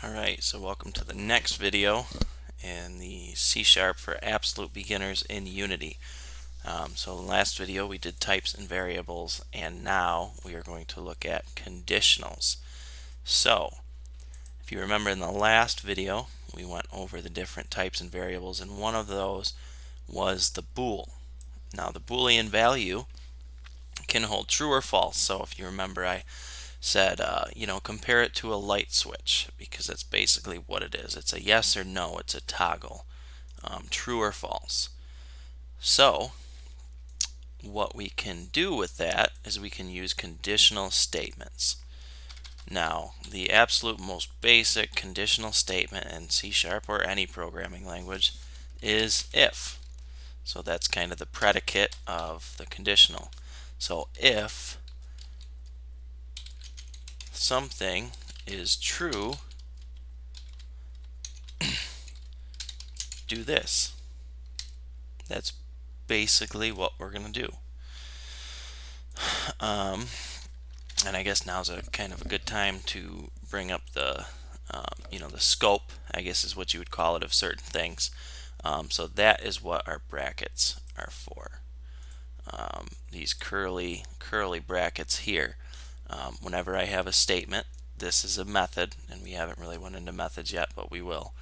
Alright, so welcome to the next video in the C# for absolute beginners in Unity. So in the last video we did types and variables, and now we are going to look at conditionals. So if you remember, in the last video we went over the different types and variables, and one of those was the bool. Now the Boolean value can hold true or false. So if you remember, I said, compare it to a light switch, because that's basically what it is. It's a yes or no, it's a toggle, true or false. So what we can do with that is we can use conditional statements. Now, the absolute most basic conditional statement in C# or any programming language is if. So that's kind of the predicate of the conditional. So if something is true, do this. That's basically what we're going to do. And I guess now's a kind of a good time to bring up the the scope, I guess is what you would call it, of certain things. So that is what our brackets are for. These curly brackets here. Whenever I have a statement, this is a method, and we haven't really went into methods yet, but we will.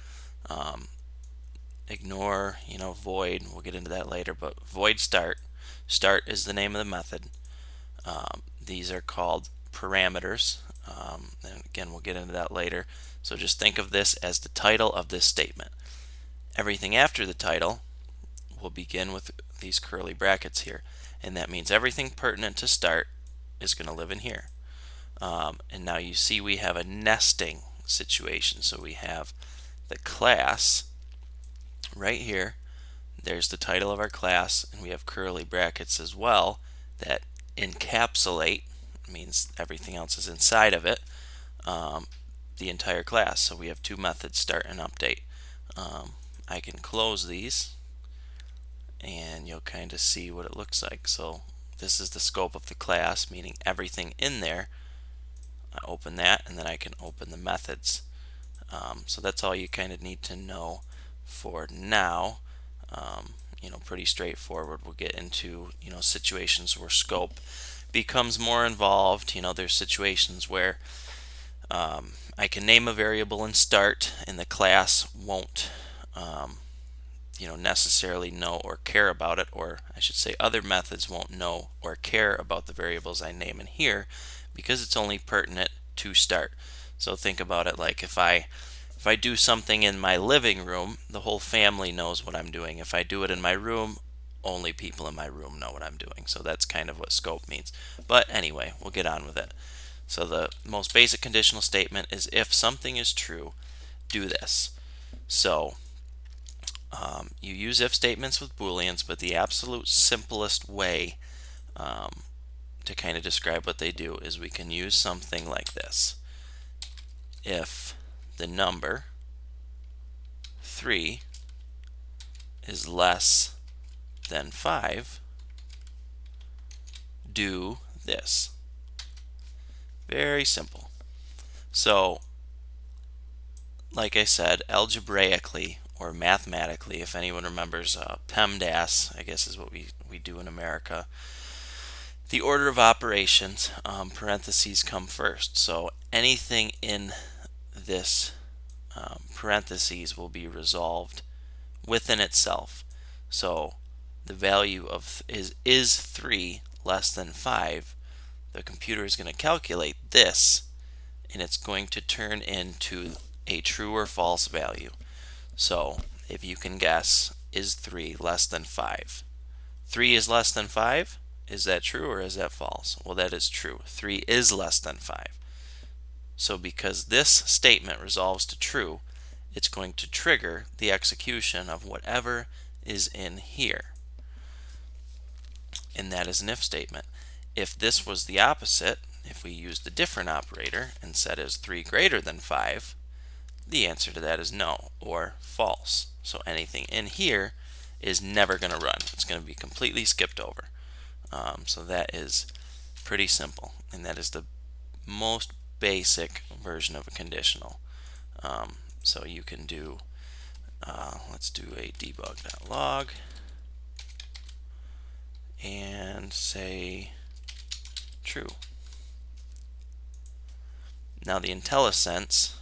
Ignore, void, we'll get into that later, but void start. Start is the name of the method. These are called parameters, and again we'll get into that later. So just think of this as the title of this statement. Everything after the title will begin with these curly brackets here, and that means everything pertinent to start is going to live in here. And now you see we have a nesting situation. So we have the class right here. There's the title of our class, and we have curly brackets as well that encapsulate, means everything else is inside of it, the entire class. So we have two methods, start and update. I can close these and you'll kind of see what it looks like. So this is the scope of the class, meaning everything in there. I open that, and then I can open the methods. So that's all you kind of need to know for now. Pretty straightforward. We'll get into situations where scope becomes more involved. There's situations where I can name a variable in start, and the class won't necessarily know or care about it, or I should say other methods won't know or care about the variables I name in here, because it's only pertinent to start. So think about it like if I do something in my living room, the whole family knows what I'm doing. If I do it in my room, only people in my room know what I'm doing. So that's kind of what scope means. But anyway, we'll get on with it. So the most basic conditional statement is if something is true, do this. So you use if statements with Booleans, but the absolute simplest way to kind of describe what they do is we can use something like this. If the number 3 is less than 5, do this. Very simple. So like I said, algebraically or mathematically, if anyone remembers PEMDAS, I guess is what we do in America, the order of operations, parentheses come first. So anything in this parentheses will be resolved within itself. So the value of is 3 less than 5, the computer is going to calculate this, and it's going to turn into a true or false value. So if you can guess, is 3 less than 5? 3 is less than 5? Is that true or is that false? Well, that is true. 3 is less than 5. So because this statement resolves to true, it's going to trigger the execution of whatever is in here. And that is an if statement. If this was the opposite, if we used a different operator and said is 3 greater than 5, the answer to that is no, or false. So anything in here is never going to run. It's going to be completely skipped over. So that is pretty simple, and that is the most basic version of a conditional. So you can do, let's do a debug.log and say true. Now the IntelliSense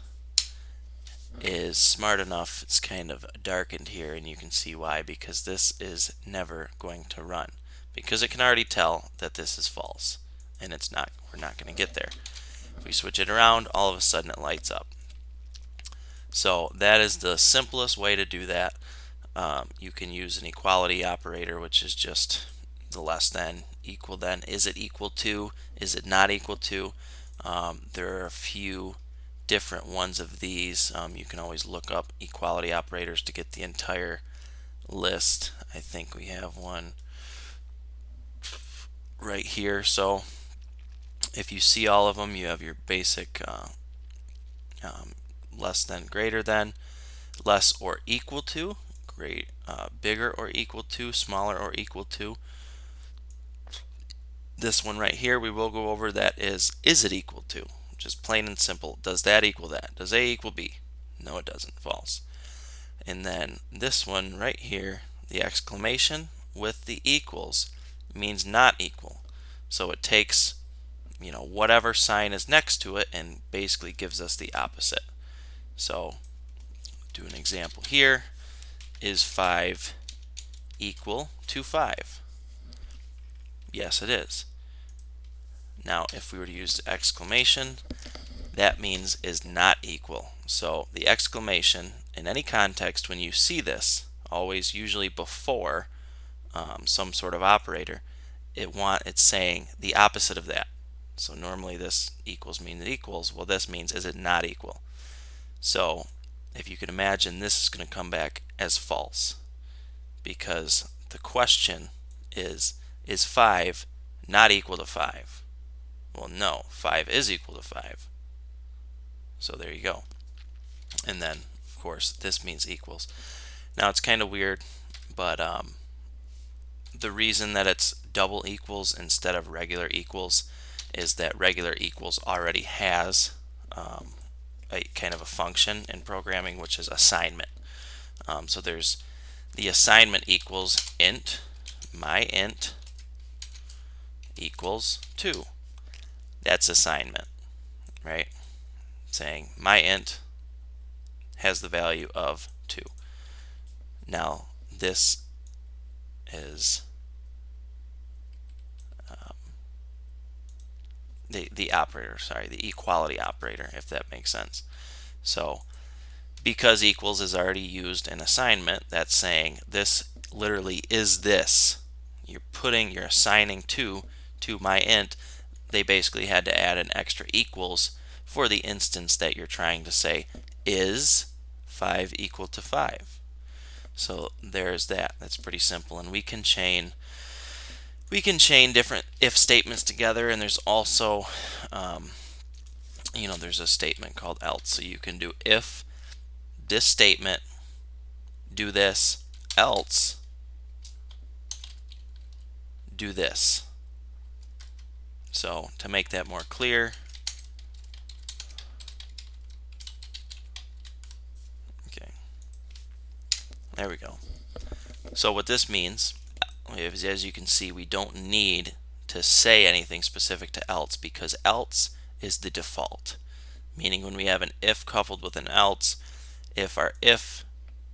is smart enough, it's kind of darkened here, and you can see why, because this is never going to run, because it can already tell that this is false, and it's not, we're not going to get there. If we switch it around, all of a sudden it lights up. So that is the simplest way to do that. You can use an equality operator, which is just the less than, equal than, is it equal to, is it not equal to. There are a few different ones of these. You can always look up equality operators to get the entire list. I think we have one right here. So if you see all of them, you have your basic less than, greater than, less or equal to, bigger or equal to, smaller or equal to. This one right here we will go over, that is it equal to? Just plain and simple. Does that equal that? Does A equal B? No, it doesn't. False. And then this one right here, the exclamation with the equals means not equal. So it takes, whatever sign is next to it and basically gives us the opposite. So do an example here. Is 5 equal to 5? Yes, it is. Now if we were to use the exclamation, that means is not equal. So the exclamation, in any context when you see this, always usually before some sort of operator, it's saying the opposite of that. So normally this equals means it equals. Well, this means is it not equal? So if you can imagine, this is going to come back as false, because the question is 5 not equal to 5? Well, no, 5 is equal to 5. So there you go. And then, of course, this means equals. Now it's kind of weird, but the reason that it's double equals instead of regular equals is that regular equals already has a kind of a function in programming, which is assignment. So there's the assignment equals int, my int equals 2. That's assignment, right? Saying my int has the value of 2. Now this is the operator, the equality operator, if that makes sense. So because equals is already used in assignment, that's saying this literally is this. You're assigning 2 to my int. They basically had to add an extra equals for the instance that you're trying to say is 5 equal to 5. So there's that. That's pretty simple, and we can chain different if statements together, and there's also there's a statement called else. So you can do if this statement, do this, else do this. So to make that more clear, okay, there we go. So what this means is, as you can see, we don't need to say anything specific to else, because else is the default. Meaning when we have an if coupled with an else, if our if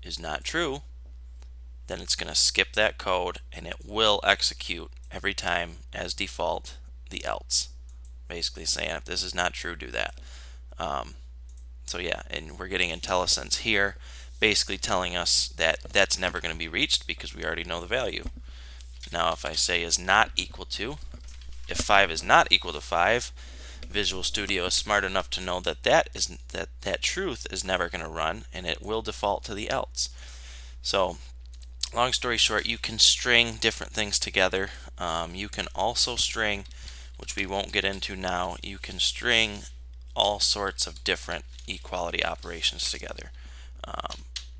is not true, then it's going to skip that code and it will execute every time as default the else. Basically saying if this is not true, do that. So yeah, and we're getting IntelliSense here basically telling us that that's never going to be reached because we already know the value. Now if I say is not equal to, if 5 is not equal to 5, Visual Studio is smart enough to know that that truth is never going to run, and it will default to the else. So long story short, you can string different things together. You can also string, which we won't get into now, you can string all sorts of different equality operations together.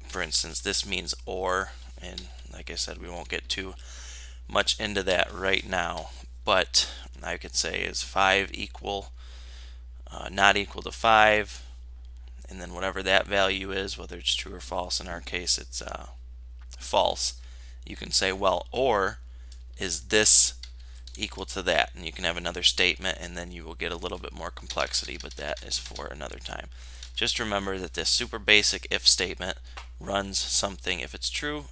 For instance, this means or, and like I said, we won't get too much into that right now, but I could say is 5 equal, not equal to 5, and then whatever that value is, whether it's true or false, in our case it's false, you can say, well, or is this equal to that? And you can have another statement, and then you will get a little bit more complexity, but that is for another time. Just remember that this super basic if statement runs something if it's true,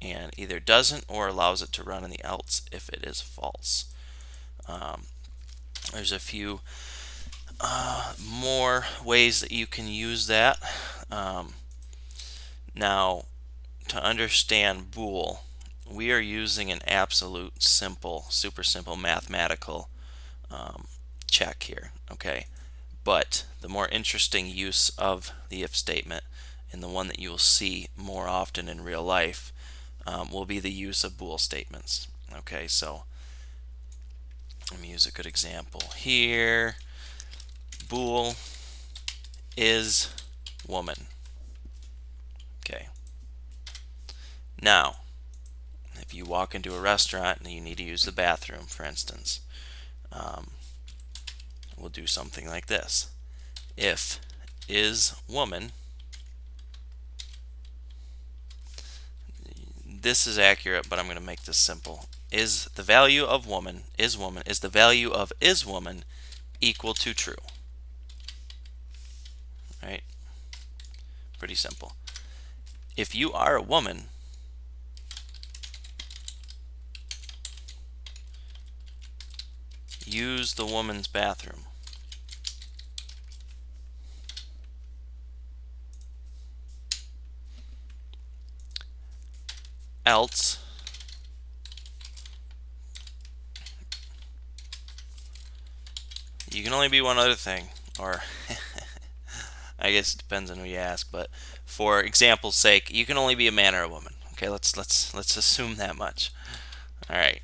and either doesn't or allows it to run in the else if it is false. There's a few more ways that you can use that. Now, to understand bool, we are using an absolute simple, super simple mathematical check here, okay? But the more interesting use of the if statement, and the one that you will see more often in real life, will be the use of bool statements. Okay, so let me use a good example here. Bool is woman. Okay. Now, if you walk into a restaurant and you need to use the bathroom, for instance, we'll do something like this. If is woman, this is accurate, but I'm going to make this simple. Is the value of woman, is the value of is woman equal to true? Right? Pretty simple. If you are a woman, use the woman's bathroom. Else, you can only be one other thing, or I guess it depends on who you ask, but for example's sake, you can only be a man or a woman. Okay, let's assume that much. All right.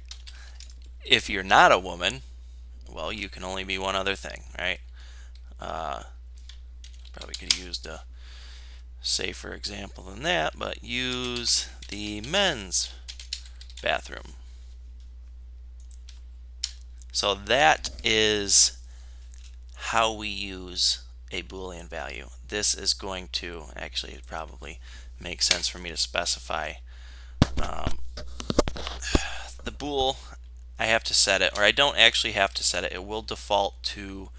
If you're not a woman, well, you can only be one other thing, right? Probably could have used a safer example than that, but use the men's bathroom. So that is how we use a Boolean value. This is going to, actually it probably makes sense for me to specify the bool. I have to set it, or I don't actually have to set it. It will default to,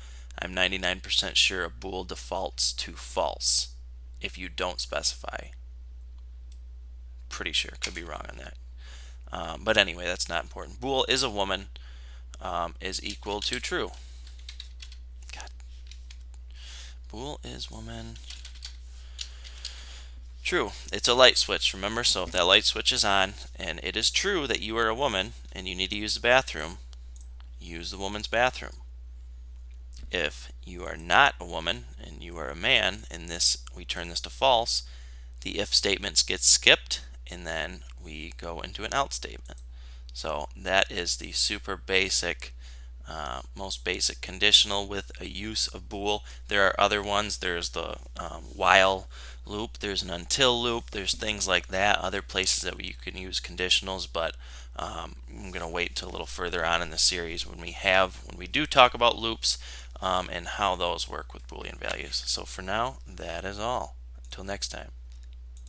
I'm 99% sure a bool defaults to false if you don't specify. Pretty sure, could be wrong on that. But anyway, that's not important. Bool is a woman is equal to true. God. Bool is woman. True. It's a light switch, remember? So if that light switch is on and it is true that you are a woman and you need to use the bathroom, use the woman's bathroom. If you are not a woman and you are a man, and we turn this to false, the if statements get skipped, and then we go into an else statement. So that is the super basic, most basic conditional with a use of bool. There are other ones. There's the while loop, there's an until loop, there's things like that, other places that you can use conditionals, but I'm going to wait till a little further on in the series when we do talk about loops and how those work with Boolean values. So for now, that is all. Until next time.